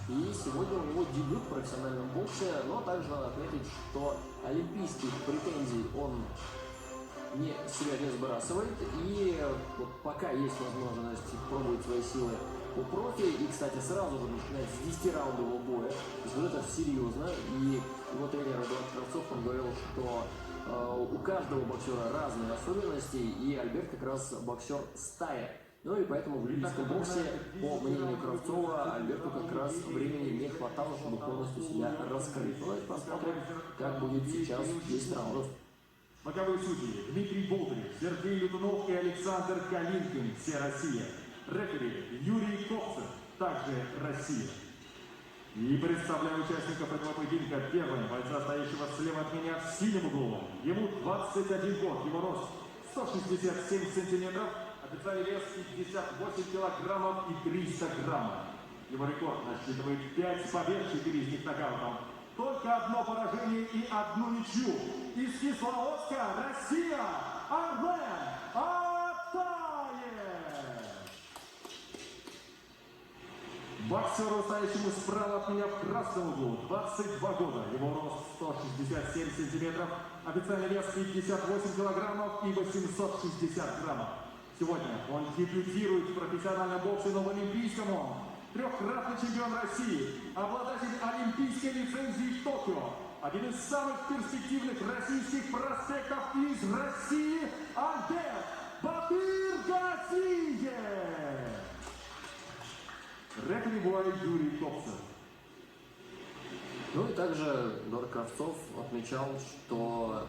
И сегодня у него дебют в профессиональном боксе, но также надо отметить, что олимпийских претензий он себя не сбрасывает. И вот пока есть возможность пробовать свои силы у профи, и, кстати, сразу же начинает с 10-раундового боя. То есть вот это серьезно. И его тренер Эдуард Кравцов, он говорил, что у каждого боксера разные особенности, и Альберт как раз боксер стая. Ну и поэтому в любительском боксе, по мнению Кравцова, Альберту как раз времени не хватало, чтобы полностью себя раскрыть. Ну, давайте посмотрим, как будет сейчас 10 раундов. Боковые судьи Дмитрий Болдырев, Сергей Лютунов и Александр Калинкин, все Россия. Рефери Юрий Ковцев, также Россия. И представляю участников этого поединка. Первым бойца, стоящего слева от меня в синем углу. Ему 21 год, его рост 167 сантиметров, официальный вес 58 килограммов и 300 граммов. Его рекорд насчитывает 5 побед, 4 из них нокаутом. Только одно поражение и одну ничью. Из Кисловодска, Россия, Армен Атаев. Боксеру, стоящему справа от меня в красном углу, 22 года. Его рост 167 сантиметров, официальный вес 58 килограммов и 860 граммов. Сегодня он дебютирует в профессиональном боксе, но в олимпийском он трехкратный чемпион России, обладатель олимпийской лицензии в Токио, один из самых перспективных российских проспектов из России, Альберт Батыргазиев. Рефери бой Юрий Ковцев. Ну и также Эдуард Кравцов отмечал, что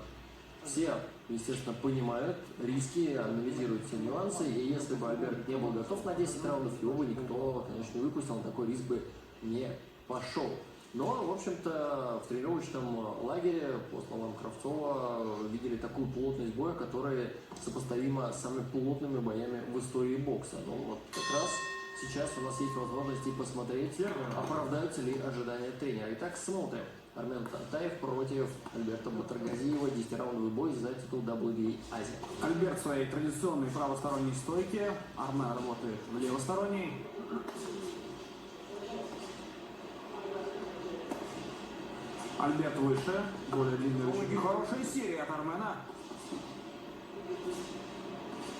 все, естественно, понимают риски, анализируют все нюансы, и если бы Альберт не был готов на 10 раундов, его бы никто, конечно, не выпустил, на такой риск бы не пошел. Но, в общем-то, в тренировочном лагере, по словам Кравцова, видели такую плотность боя, которая сопоставима с самыми плотными боями в истории бокса. Ну вот как раз сейчас у нас есть возможность и посмотреть, оправдаются ли ожидания тренера. Итак, смотрим. Армен Атаев против Альберта Батыргазиева. 10-раундовый бой за титул WBA Азия. Альберт в своей традиционной правосторонней стойке. Армен работает в левосторонней. Альберт выше, более длинный руки. Хорошая серия от Армена.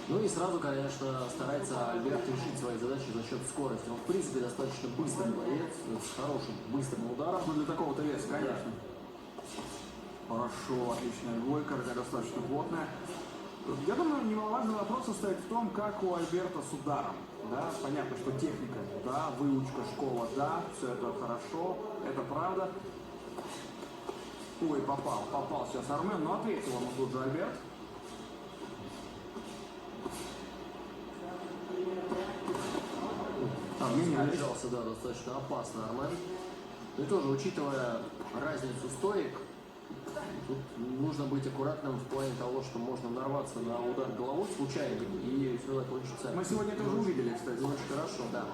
Ну и сразу, конечно, старается Альберт решить свои задачи за счет скорости. Он, в принципе, достаточно быстрый боец, с хорошим быстрым ударом. Ну, для такого-то веса, конечно. Хорошо, отличная двойка, достаточно плотная. Я думаю, немаловажный вопрос состоит в том, как у Альберта с ударом. Да? Понятно, что техника, да, выучка, школа, да, все это хорошо, это правда. Ой, попал сейчас Армен, но ответил ему тут же Альберт. Оказался, да, достаточно опасно Армен. Ну и тоже, учитывая разницу стоек, тут нужно быть аккуратным в плане того, что можно нарваться на удар головой случайно, и все закончится. Мы сегодня это уже увидели, кстати. Очень хорошо, да.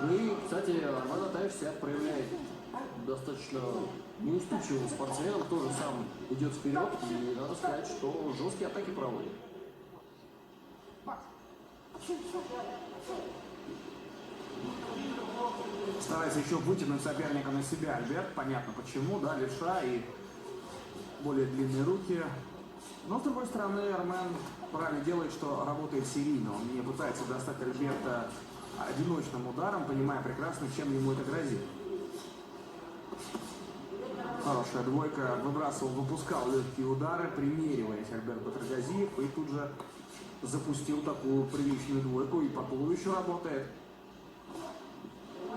Ну и, кстати, Армен Атаев себя проявляет достаточно неуступчивым спортсменом, тоже сам идет вперед, и надо сказать, что жесткие атаки проводит. Старается еще вытянуть соперника на себя Альберт, понятно почему, да, левша и более длинные руки. Но с другой стороны, Армен правильно делает, что работает серийно. Он не пытается достать Альберта одиночным ударом, понимая прекрасно, чем ему это грозит. Хорошая двойка, выпускал легкие удары, примериваясь Альберт Батыргазиев, и тут же запустил такую приличную двойку, и по туловищу работает.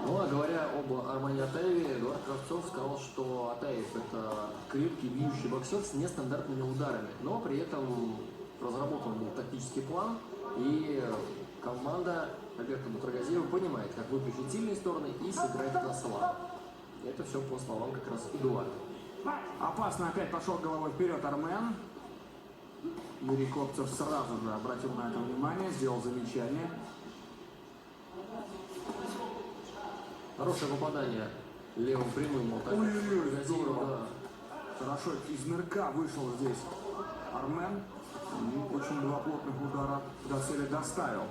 Ну а говоря об Армене Атаеве, Эдуард Кравцов сказал, что Атаев это крепкий бьющий боксер с нестандартными ударами, но при этом разработан был тактический план, и команда Альберта Батыргазиева понимает, как выключить сильные стороны и сыграть на слабо. Это все по словам как раз Эдуарда. Опасно опять пошел головой вперед Армен. Юрий Ковцев сразу же обратил на это внимание, сделал замечание. Хорошее попадание левым прямым. Вот Ой-ой-ой, здорово. Да. Хорошо, из нырка вышел здесь Армен. Очень два плотных удара до цели доставил.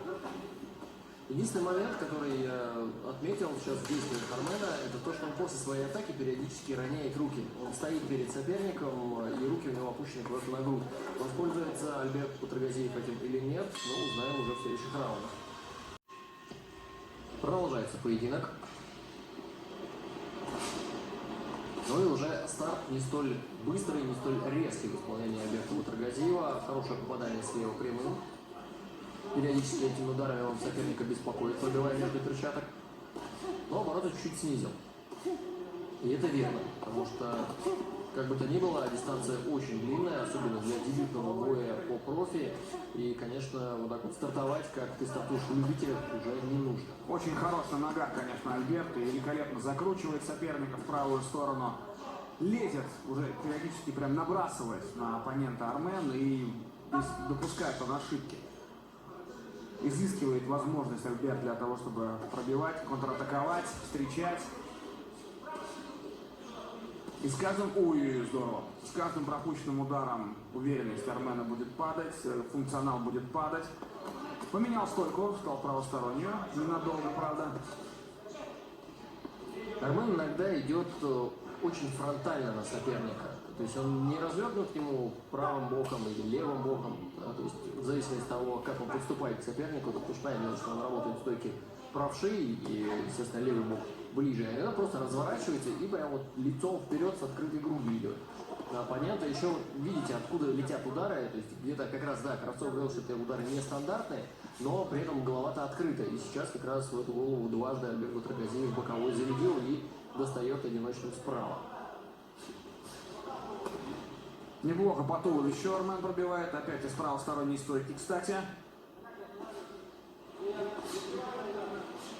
Единственный момент, который я отметил сейчас в действиях Армена, это то, что он после своей атаки периодически роняет руки. Он стоит перед соперником, и руки у него опущены куда-то на грудь. Воспользуется Альберт Батыргазиев этим или нет, но узнаем уже в следующих раундах. Продолжается поединок. Ну и уже старт не столь быстрый, не столь резкий в исполнении Альберта Батыргазиева. Хорошее попадание слева прямым. Периодически этими ударами он соперника беспокоит, пробивая между перчаток. Но обороты чуть-чуть снизил. И это верно, потому что, как бы то ни было, дистанция очень длинная, особенно для дебютного боя по профи. И, конечно, вот так вот стартовать, как ты стартуешь в любителях, уже не нужно. Очень хорошая нога, конечно, Альберт. И великолепно закручивает соперника в правую сторону. Лезет, уже периодически прям набрасываясь на оппонента Армен и допускает он ошибки. Изыскивает возможность Альберт для того, чтобы пробивать, контратаковать, встречать. И с каждым, здорово, с каждым пропущенным ударом уверенность Армена будет падать, функционал будет падать. Поменял стойку, стал правостороннюю, ненадолго, правда. Армен иногда идет очень фронтально на соперника. То есть он не развернут к нему правым боком или левым боком. Да, то есть в зависимости от того, как он подступает к сопернику, то уж понятно, что он работает в стойке правши и, естественно, левый бок ближе. А иногда просто разворачивается и прям вот лицом вперед с открытой грудью идет. На оппонента еще видите, откуда летят удары. То есть где-то как раз, да, Кравцов говорил, что это удары нестандартные, но при этом голова-то открыта. И сейчас как раз в эту голову дважды Альберт Батыргазиев боковой зарядил и достает одиночным справа. Неплохо по туловищу Армен пробивает, опять из правосторонней стойки, кстати.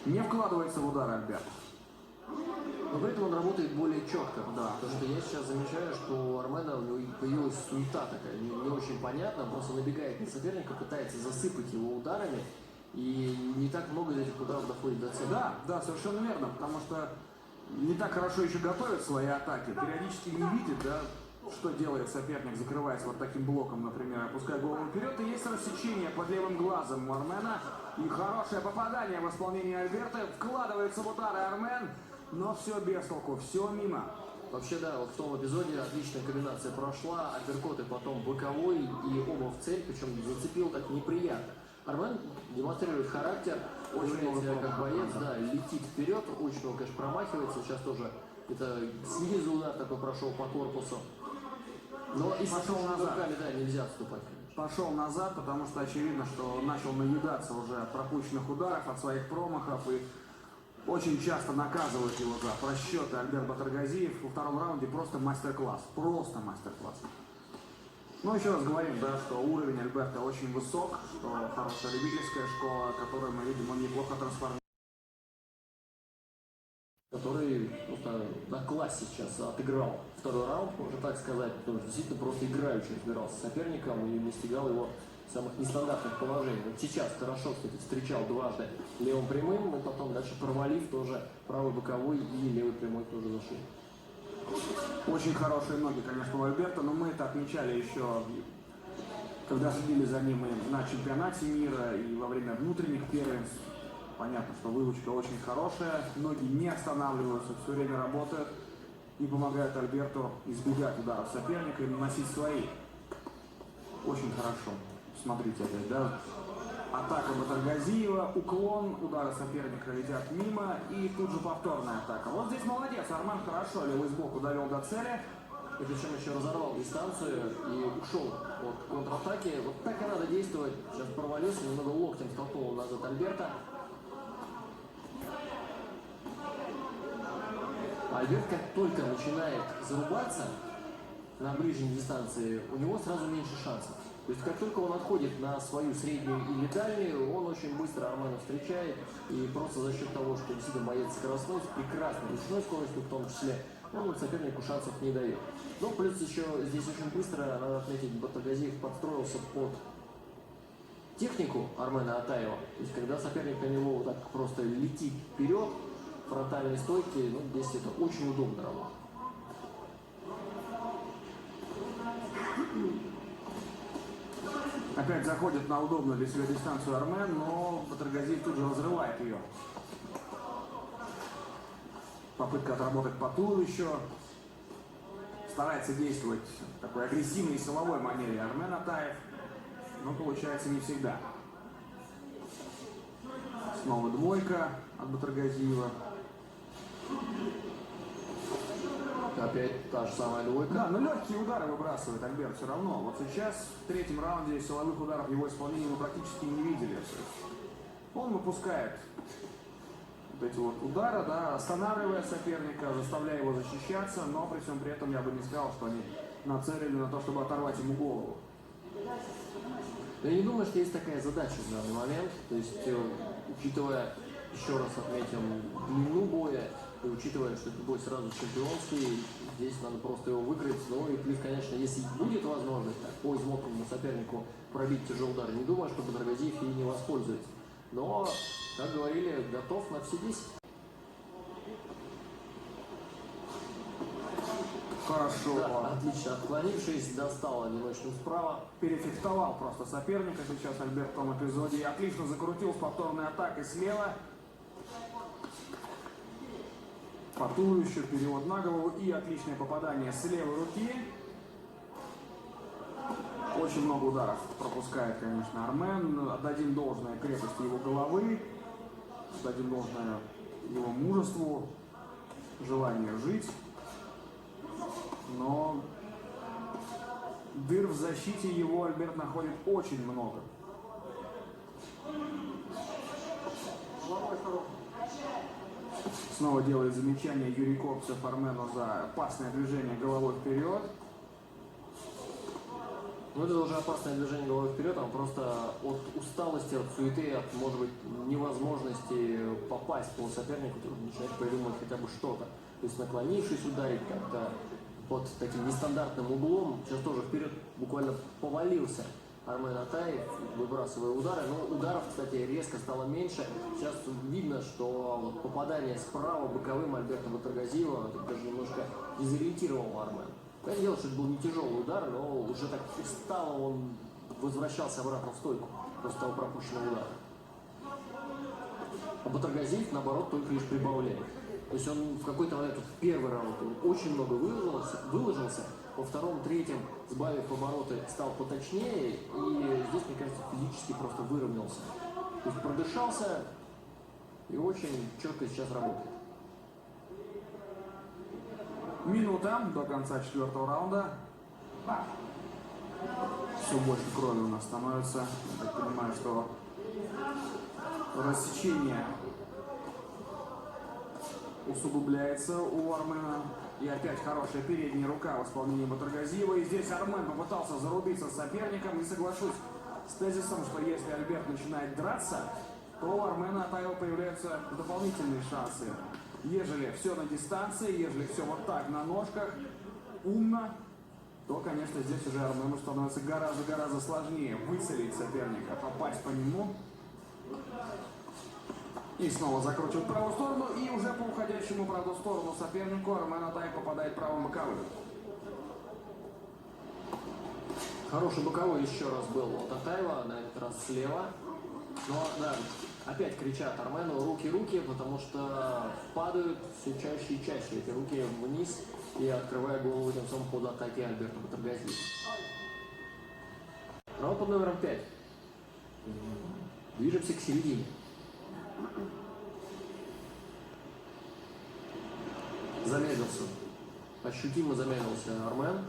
Не вкладывается в удар Альберт. Но при этом он работает более четко. Да. Потому что я сейчас замечаю, что у Армена появилась суета такая, не очень понятно, он просто набегает на соперника, пытается засыпать его ударами, и не так много из этих ударов доходит до цели. Да, совершенно верно, потому что не так хорошо еще готовит свои атаки, периодически не видит, да, что делает соперник, закрываясь вот таким блоком, например, опуская голову вперед, и есть рассечение под левым глазом у Армена, и хорошее попадание в исполнении Альберта, вкладывается в удары Армен, но все без толку, все мимо. Вообще, да, вот в том эпизоде отличная комбинация прошла, апперкот и потом боковой, и оба в цель, причем зацепил так неприятно. Армен демонстрирует характер, очень много как боец, да, летит вперед, очень много, конечно, промахивается, сейчас тоже это снизу удар такой прошел по корпусу. Но и пошел назад. Руками, да, нельзя отступать, конечно. Пошел назад, потому что очевидно, что начал наедаться уже от пропущенных ударов, от своих промахов, и очень часто наказывают его за просчеты. Альберт Батыргазиев во втором раунде просто мастер-класс. Просто мастер-класс. Ну, еще раз говорим, да, что уровень Альберта очень высок, что хорошая любительская школа, которую мы видим, он неплохо трансформирует. Который просто на классе сейчас отыграл второй раунд, можно так сказать, потому что действительно просто играючи разбирался с соперником и достигал его самых нестандартных положений. Вот сейчас хорошо, кстати, встречал дважды левым прямым, и потом дальше провалив тоже правый боковой и левый прямой тоже зашел. Очень хорошие ноги, конечно, у Альберта, но мы это отмечали еще, когда следили за ним и на чемпионате мира, и во время внутренних первенств. Понятно, что выучка очень хорошая, ноги не останавливаются, все время работают и помогают Альберту избегать ударов соперника и наносить свои. Очень хорошо. Смотрите опять, да? Атака Батыргазиева, уклон, удары соперника летят мимо и тут же повторная атака. Вот здесь молодец, Армен хорошо левый сбоку довел до цели. И причем еще разорвал дистанцию и ушел от контратаки. Вот так и надо действовать. Сейчас провалился, немного локтем столкнул назад Альберта. Альберт, как только начинает зарубаться на ближней дистанции, у него сразу меньше шансов. То есть как только он отходит на свою среднюю или дальнюю, он очень быстро Армена встречает. И просто за счет того, что действительно боец скоростной, с прекрасной ручной скоростью в том числе, он сопернику шансов не дает. Но плюс еще здесь очень быстро, надо отметить, Батыргазиев подстроился под технику Армена Атаева. То есть когда соперник на него вот так просто летит вперед, фронтальной стойки, ну, здесь это очень удобно работает. Опять заходит на удобную для себя дистанцию Армен, но Батыргазиев тут же разрывает ее. Попытка отработать по туловищу. Старается действовать в такой агрессивной и силовой манере Армен Атаев, но получается не всегда. Снова двойка от Батыргазиева. Опять та же самая двойка. Да, но легкие удары выбрасывает Альберт все равно. Вот сейчас в третьем раунде силовых ударов в его исполнении мы практически не видели. Он выпускает вот эти вот удары, да, останавливая соперника, заставляя его защищаться, но при всем при этом я бы не сказал, что они нацелены на то, чтобы оторвать ему голову. Я не думаю, что есть такая задача в данный момент. То есть, учитывая, еще раз отметим, длину боя, и учитывая, что это бой сразу чемпионский, здесь надо просто его выкрыть. Ну и плюс, конечно, если будет возможность так, по измотанному сопернику пробить тяжелый удар, не думаю, что Батыргазиев ей не воспользуется. Но, как говорили, готов на все 10. Хорошо. Да, отлично. Отклонившись, достал одиночным справа. Перефектовал просто соперника сейчас Альберт в том эпизоде. И отлично закрутил с повторной атакой слева. По туловищу, перевод на голову и отличное попадание с левой руки. Очень много ударов пропускает, конечно, Армен. Отдадим должное крепости его головы. Отдадим должное его мужеству, желанию жить. Но дыр в защите его Альберт находит очень много. Снова делает замечание Юрий Копцев Армену за опасное движение головой вперед. Ну, это уже опасное движение головой вперед, он просто от усталости, от суеты, от, может быть, невозможности попасть по сопернику, ты начинаешь придумывать хотя бы что-то. То есть, наклонившись, ударить как-то под таким нестандартным углом, сейчас тоже вперед буквально повалился Армен Атаев, выбрасывая удары. Но ударов, кстати, резко стало меньше. Сейчас видно, что вот попадание справа боковым Альберта Батыргазиева даже немножко дезориентировал Армена. Понятное дело, что это был не тяжелый удар, но уже так устало он возвращался обратно в стойку после того пропущенного удара. А Батыргазиев, наоборот, только лишь прибавляет. То есть он в какой-то момент, в первый раунд, он очень много выложился, во втором, третьем, сбавив обороты, стал поточнее, и здесь, мне кажется, физически просто выровнялся. То есть продышался и очень четко сейчас работает. Минута до конца четвертого раунда. Все больше крови у нас становится. Я так понимаю, что рассечение усугубляется у Армена. И опять хорошая передняя рука в исполнении Батыргазиева. И здесь Армен попытался зарубиться с соперником. И соглашусь с тезисом, что если Альберт начинает драться, то у Армена Атаева появляются дополнительные шансы. Ежели все на дистанции, ежели все вот так на ножках, умно, то, конечно, здесь уже Армену становится гораздо сложнее выцелить соперника, попасть по нему. И снова закручивает в правую сторону, и уже по уходящему правую сторону сопернику Армен Атаев попадает правым боковым. Хороший боковой еще раз был от Атаева, на этот раз слева. Но да, опять кричат Армену руки, потому что падают все чаще и чаще эти руки вниз и открывая голову тем самым под атаки Альберта Батыргазиева. Раунд под номером 5. Движемся к середине. Замедлился. Ощутимо замедлился Армен.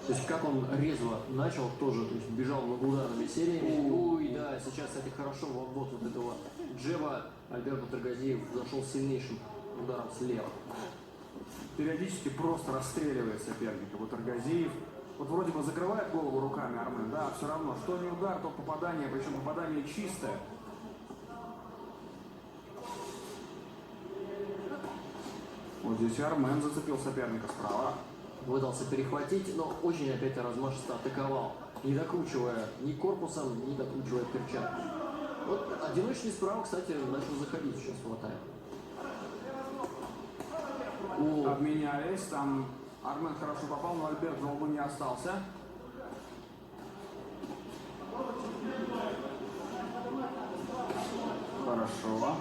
То есть как он резво начал тоже, то есть бежал многоударными сериями. Ой, да, сейчас, кстати, хорошо, вот этого джеба Альберт Батыргазиев зашел сильнейшим ударом слева. Периодически просто расстреливает соперника Батыргазиев. Вот вроде бы закрывает голову руками Армен, да, все равно, что не удар, то попадание, причем попадание чистое. Вот здесь Армен зацепил соперника справа. Пытался перехватить, но очень опять размашисто атаковал, не докручивая ни корпусом, ни докручивая перчаткой. Вот одиночный справа, кстати, начал заходить сейчас в Атаев. Обменялись, там Армен хорошо попал, но Альберт в лбу не остался. Хорошо.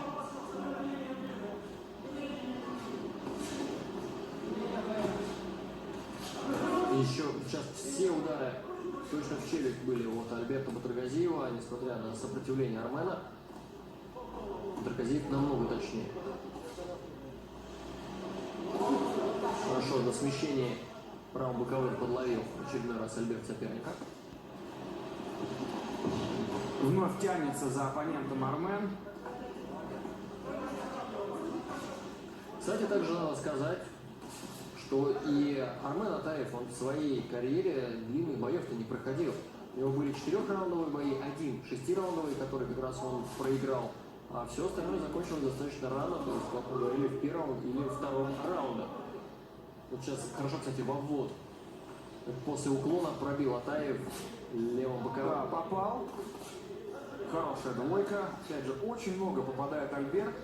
И еще сейчас все удары точно в челюсть были от Альберта Батыргазиева, несмотря на сопротивление Армена. Батыргазиев намного точнее. Хорошо, на смещении правым боковым подловил в очередной раз Альберт соперника. Вновь тянется за оппонентом Армен. Кстати, также надо сказать, что и Армен Атаев, он в своей карьере длинных боев-то не проходил. У него были 4-раундовые бои, один 6-раундовый, который как раз он проиграл, а все остальное закончилось достаточно рано, то есть, как мы говорили, в первом или втором раунде. Вот сейчас хорошо, кстати, во ввод. После уклона пробил Атаев левым боковым. Да, попал. Хорошая двойка. Опять же, очень много попадает Альберт.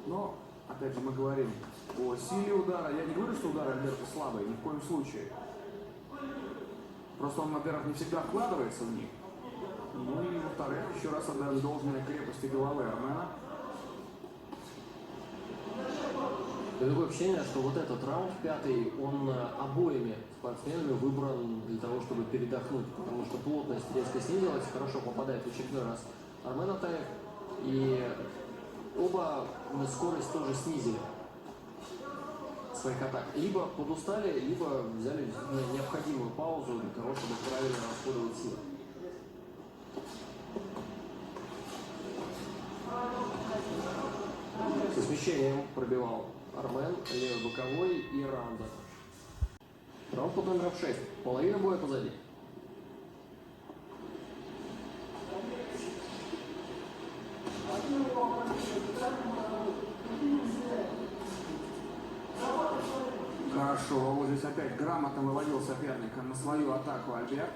Но, опять же, мы говорим о силе удара. Я не говорю, что удар Альберта слабый, ни в коем случае. Просто он, во-первых, не всегда вкладывается в них. Ну и, во-вторых, еще раз отдаем должное крепости головы Армена. И такое ощущение, что вот этот раунд, пятый, он обоими спортсменами выбран для того, чтобы передохнуть, потому что плотность резко снизилась, хорошо попадает в очередной раз Армен Атаев, и оба на скорость тоже снизили своих атак. Либо подустали, либо взяли необходимую паузу для того, чтобы правильно расходовать силы. Со смещением пробивал Армен, левый боковой и раунда. Раунд под номером 6. Половина боя позади. Хорошо, вот здесь опять грамотно выводил соперника на свою атаку Альберт.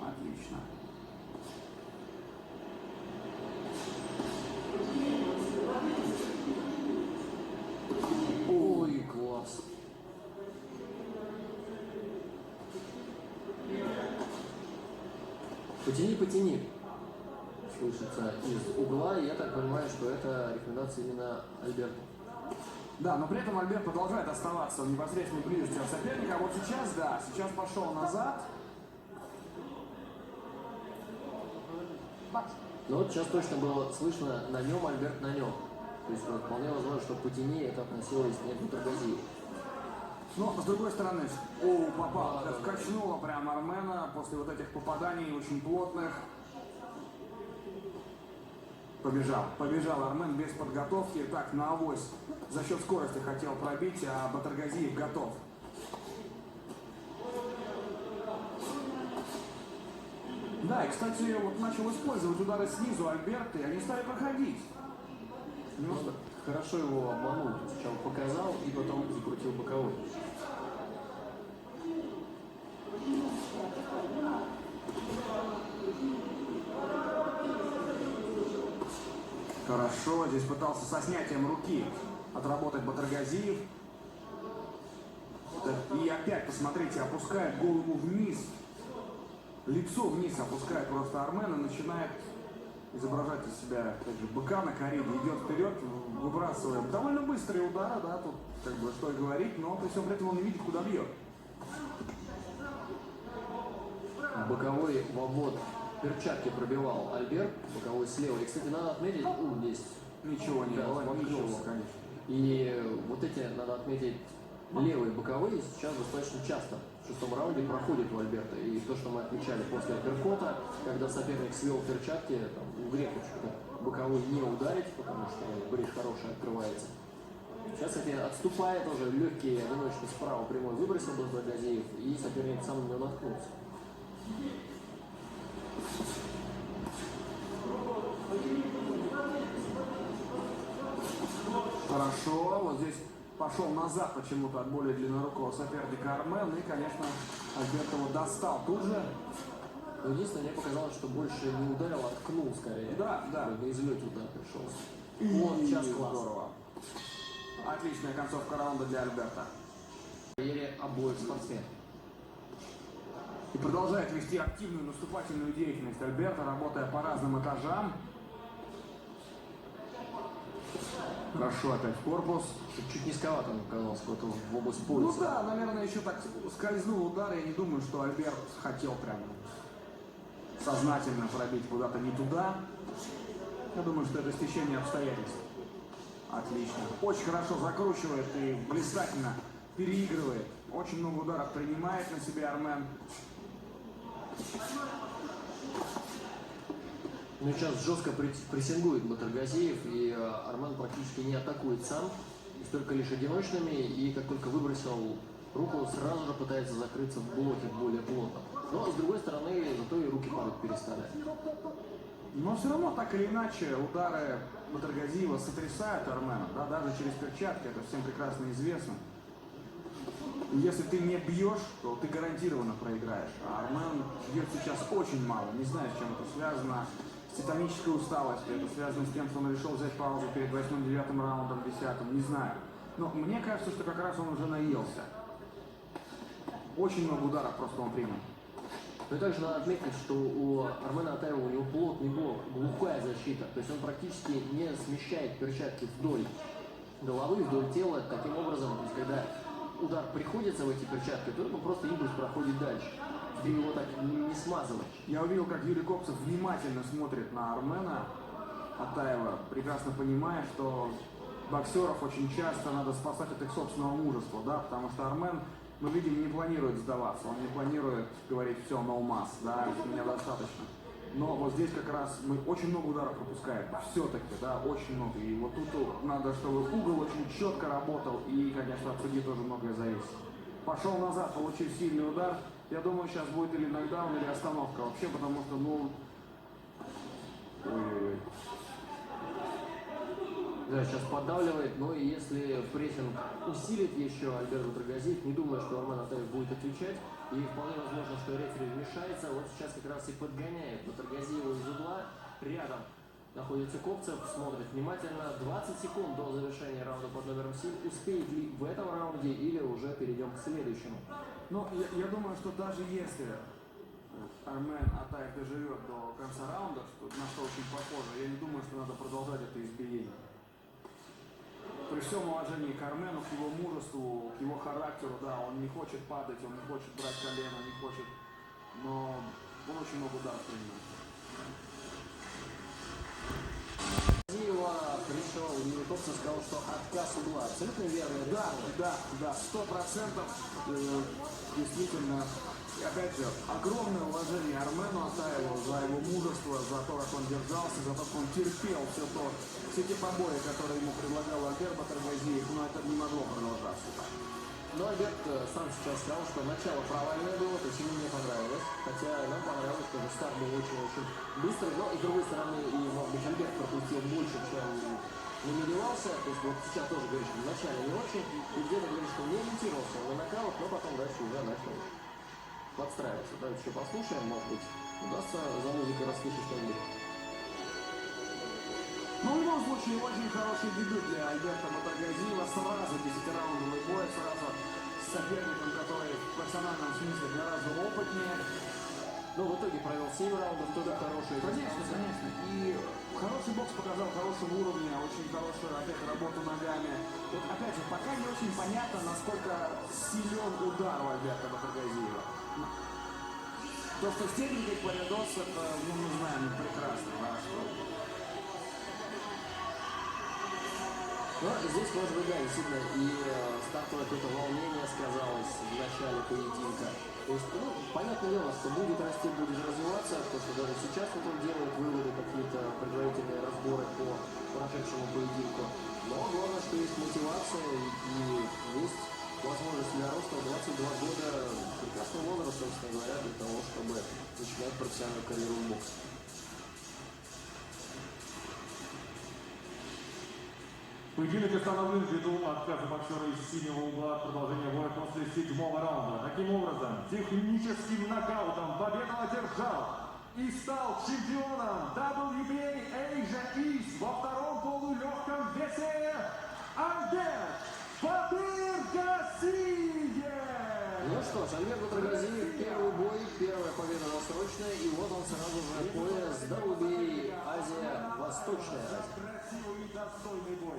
Отлично. Ой, класс. Потяни, потяни. Слышится из угла, и я так понимаю, что это рекомендация именно Альберту. Да, но при этом Альберт продолжает оставаться в непосредственной близости от соперника. А вот сейчас, да, сейчас пошел назад. Но вот сейчас точно было слышно на нем, Альберт на нем. То есть вот, вполне возможно, что потяни это относилось не к Батыргазиеву. Но, с другой стороны, попал. Вкачнуло прям Армена после вот этих попаданий очень плотных. Побежал Армен без подготовки. Так, на авось за счет скорости хотел пробить, а Батыргазиев готов. Да, и, кстати, вот начал использовать удары снизу Альберт, и они стали проходить. Он хорошо его обманул. Сначала показал и потом закрутил боковой. Хорошо, здесь пытался со снятием руки отработать Батыргазиев. И опять, посмотрите, опускает голову вниз. Лицо вниз опускает просто Армен и начинает изображать из себя, опять же, быка на кориде. Идет вперед, выбрасывая довольно быстрые удары, да, тут как бы что и говорить, но при всем при этом он не видит, куда бьет. Боковой в обвод перчатки пробивал Альберт, боковой слева. И, кстати, надо отметить, здесь Ничего не было, ничего. ничего, конечно. И вот эти, надо отметить, левые боковые сейчас достаточно часто в шестом раунде проходят у Альберта. И то, что мы отмечали после апперкота, когда соперник свел перчатки, там, у греков что-то боковой не ударить, потому что брешь хорошая открывается. Сейчас, кстати, отступая тоже легкий одиночный справа прямой выбросил Батыргазиев, и соперник сам на него наткнулся. Хорошо, вот здесь пошел назад почему-то от более длиннорукого соперника Армен, и, конечно, Альберт его достал тут же. Но единственное, мне показалось, что больше не ударил, а ткнул скорее. Да, да. На излете удар пришелся. Вот, сейчас здорово. Отличная концовка раунда для Альберта. В карьере обоих спортсменов. И продолжает вести активную наступательную деятельность Альберта, работая по разным этажам. Хорошо опять в корпус. Чуть низковато он оказался куда-то в область Ну пояса. да, наверное, еще так скользнул удар. Я не думаю, что Альберт хотел прям сознательно пробить куда-то не туда. Я думаю, что это стечение обстоятельств. Отлично. Очень хорошо закручивает и блистательно переигрывает. Очень много ударов принимает на себя Армен. Ну сейчас жестко прессингует Батыргазиев, и Армен практически не атакует сам, только лишь одиночными, и как только выбросил руку, сразу же пытается закрыться в блоке более плотно. Но с другой стороны, зато и руки падать перестали. Но все равно, так или иначе, удары Батыргазиева сотрясают Армена, да, даже через перчатки, это всем прекрасно известно. Если ты не бьешь, то ты гарантированно проиграешь. А Армен бьет сейчас очень мало. Не знаю, с чем это связано. С титанической усталостью. Это связано с тем, что он решил взять паузу перед 8-9 раундом, 10-м. Не знаю. Но мне кажется, что как раз он уже наелся. Очень много ударов просто он принял. Но и также надо отметить, что у Армена Атаева у него плотный блок, глухая защита. То есть он практически не смещает перчатки вдоль головы, вдоль тела. Таким образом, то есть, когда удар приходится в эти перчатки, то просто импульс проходит дальше. Ты его так не смазываешь. Я увидел, как Юрий Копцев внимательно смотрит на Армена Атаева, прекрасно понимая, что боксеров очень часто надо спасать от их собственного мужества, да, потому что Армен, мы видим, не планирует сдаваться, он не планирует говорить все, no mas, да, меня достаточно. Но вот здесь как раз мы очень много ударов пропускаем, все-таки, да, очень много. И вот тут надо, чтобы угол очень четко работал, и, конечно, от судьи тоже многое зависит. Пошел назад, получив сильный удар. Я думаю, сейчас будет или нокдаун, или остановка вообще, потому что, ну... Ой-ой-ой. Да, сейчас поддавливает, но если прессинг усилит еще Альберт Батыргазиев, не думаю, что Армен Атаев будет отвечать. И вполне возможно, что рефери вмешается. Вот сейчас как раз и подгоняет Батыргазиева из угла. Рядом находится Копцев, смотрит внимательно. 20 секунд до завершения раунда под номером 7. Успеет ли в этом раунде или уже перейдем к следующему? Ну, я думаю, что даже если Армен Атаев доживет до конца раунда, на что очень похоже, я не думаю, что надо продолжать это избиение. При всем уважении к Армену, к его мужеству, к его характеру, да, он не хочет падать, он не хочет брать колено, не хочет, но он очень много ударов принимает. Пришел Юрий Копцев, сказал, что отказ угла. Абсолютно верно. Да, 100%. Действительно, и опять же, огромное уважение Армену Атаеву за его мужество, за то, как он держался, за то, как он терпел все те побои, которые ему предлагал Альберт Батыргазиев, но это не могло продолжаться так. Но Альберт сам сейчас сказал, что начало провальное было, то есть ему не понравилось. Хотя нам понравилось, что старт был очень-очень быстрый. Но и с другой стороны, и, может быть, Альберт пропустил больше, чем намеревался. То есть вот сейчас тоже говорит, что вначале не очень. И где-то говорит, что не ориентировался на нокаут, но потом дальше уже начал подстраиваться. Давайте еще послушаем, может быть, удастся за музыкой расслышать что-нибудь. Ну, в любом случае, очень хороший дебют для Альберта Батыргазиева. Сразу 10-раундовый бой, сразу с соперником, который в профессиональном смысле гораздо опытнее. Но в итоге провел 7 раундов, тоже хорошие. Конечно. И хороший бокс показал хорошего уровня, очень хорошую, опять, работу ногами. Вот, опять же, пока не очень понятно, насколько силен удар у Альберта Батыргазиева. То, что с техникой Паридос, это, ну, мы знаем прекрасно, да, что... Но здесь, может быть, да, действительно, и стартовое какое-то волнение сказалось в начале поединка. То есть, ну, понятное дело, что будет расти, будет развиваться, то, что даже сейчас вот он делает выводы, какие-то предварительные разборы по прошедшему поединку. Но главное, что есть мотивация и есть возможность для роста. 22 года прекрасный возраст, собственно говоря, для того, чтобы начинать профессиональную карьеру в боксе. Поединок остановлен ввиду отказа боксера из синего угла от продолжения боя после 7-го раунда. Таким образом, техническим нокаутом победу одержал и стал чемпионом WBA Asia East во втором полулегком весе Альберт Батыргазиев. Ну что ж, Альберт Батыргазиев, первый бой, первая победа досрочная, и вот он сразу же пояс WBA Азия, Восточная Азия. Красивый и достойный бой.